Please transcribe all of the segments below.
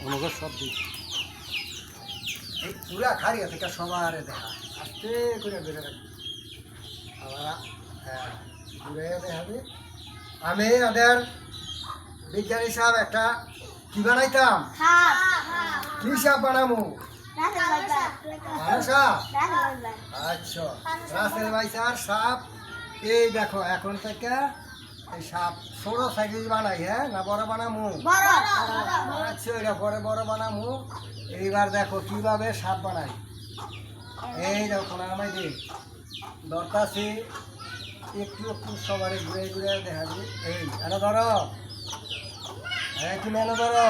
আমাকে সব দিই এই পুরা খাড়ি আছে সবার দেখা আস্তে করে বেড়ে রাখবি আবার হ্যাঁ ঘুরে দেখাবি আমি ওদের বিজ্ঞানী সাহেব একটা কি বানাইতাম কি সাপ বানাবো আচ্ছা রাসেল ভাইসার সাপ এই দেখো এখন থেকে এই সাপ ছোট সাইকেল বানাই হ্যাঁ না বড় বানামু আচ্ছা এটা বড় বড় বানামু এইবার দেখো কিভাবে সাপ বানাই এই দেখো না আমায় দিই দরকার আছে একটু একটু সবার ঘুরে ঘুরে দেখাবি এই এনে ধরো এই তুমি এনে ধরো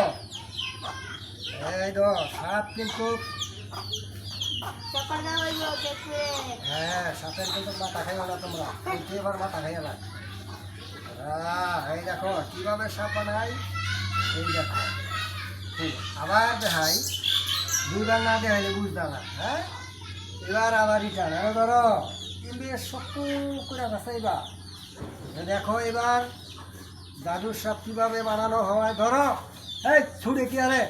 এই ধর সাপ কিন্তু হ্যাঁ সাপের কিন্তু মাথা খাইও না তোমরা এবার মাথা খাইও না এই দেখো কিভাবে সাপ বানাই এই দেখো আবার দেখাই দুইবার না দেখাইলে বুঝতে না হ্যাঁ এবার আবার রিটার্ন এনে ধরো কিন্তু শক্ত করে বাঁচাইবা দেখো এবার জাদুর সাপ কিভাবে বানানো হয় ধরো এই ছুড়ে কি আরে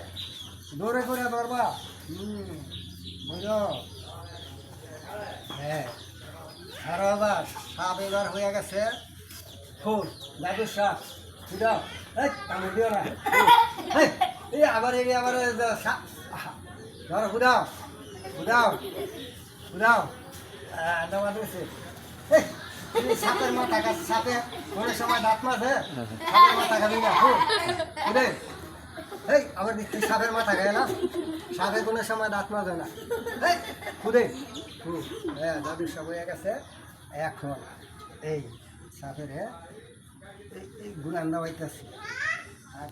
দৌড়ে করে ধরবা বুঝো হ্যাঁ আরো আবার সাপ এবার হয়ে গেছে ফুল জাদুর সাপ বুঝাও এই কামড় দিও না এই আবার এই আবার সাপ ধরো বুঝাও বুঝাও বুঝাও দামা দিয়েছে সাপের মাথা কাছে সাপে কোনো সময় দাঁত মাঝে সাপের মাথা খাবি না বুঝে এই আবার তুই সাপের মাথা খায় না সাপে কোনো সময় দাঁত মাঝে না এই খুদে হ্যাঁ দাদুর সব হয়ে গেছে এখন এই সাপের হ্যাঁ এই গুলান্ডা হইতেছে আর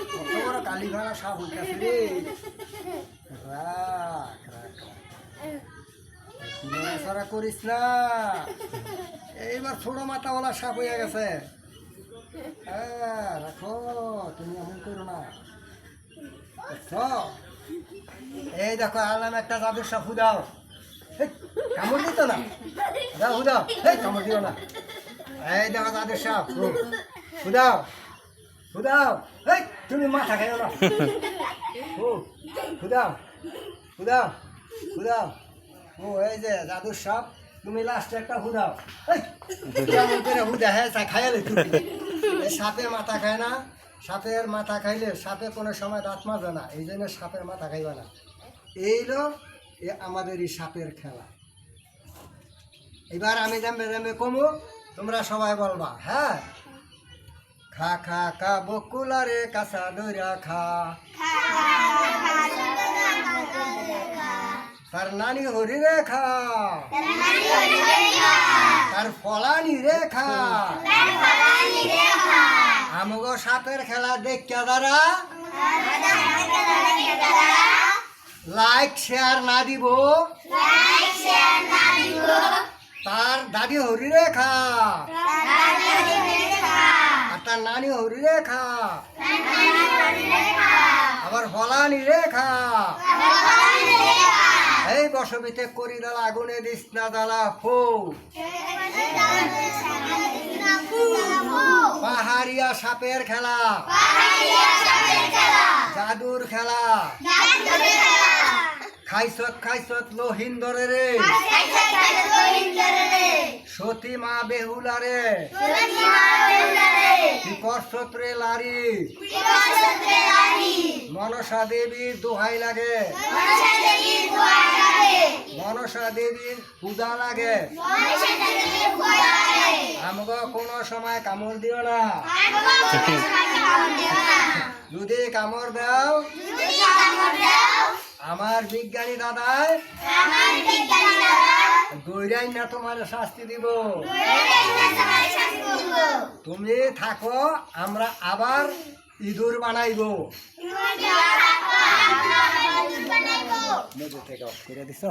কত বড় কালী ভাড়া সাপ হইতেছে রে রাখ রাখ সারা করিস না এইবার ছোট মাথাওয়ালা সাপ হয়ে গেছে হ্যাঁ রাখো তুমি এমন করো না এই দেখো আলাম একটা জাদুর সাপ হুদাও কামড় দিত না দাও হুদাও এই কামড় দিও না এই দেখো জাদুর সাপ হুদাও হুদাও এই তুমি মাথা খাইও না হুদাও হুদাও হুদাও ও এই যে জাদুর সাপ তুমি লাস্টে একটা হুদাও কেমন করে হুদা হ্যাঁ খাইলে এই সাপে মাথা খায় না সাপের মাথা খাইলে সাপে কোনো সময় দাঁত মাজে না এই জন্য সাপের মাথা খাইবে না এইলো আমাদের এই সাপের খেলা এবার আমি জানবে জানবে কমু তোমরা সবাই বলবা হ্যাঁ খা খা খা বকুলারে কাঁচা দইরা খা তার নানি হরি রে খা তার ফলানি রে খা আমগো সাপের খেলা দেখা দ্বারা লাইক শেয়ার না দিব তার দাদি হরি রে খা আর তার নানি হরি রে খা আবার ফলানি রে খা এই বসবিতে করি দালা আগুনে দিস না দালা ফু পাহাড়িয়া সাপের খেলা জাদুর খেলা খাইছত খাইছত লোহিন্দরে রে সতী মা বেহুলা রে করছত রে লারি মনসা দেবীর দোহাই লাগে মনসা দেবীর পূজা লাগে আমগো কোনো সময় কামড় দিও না যদি কামড় দাও আমার বিজ্ঞানী দাদাই দৈরাই না তোমার শাস্তি দিব তুমি থাকো আমরা আবার ইঁদুর বানাইব থেকে অফ করে দিছ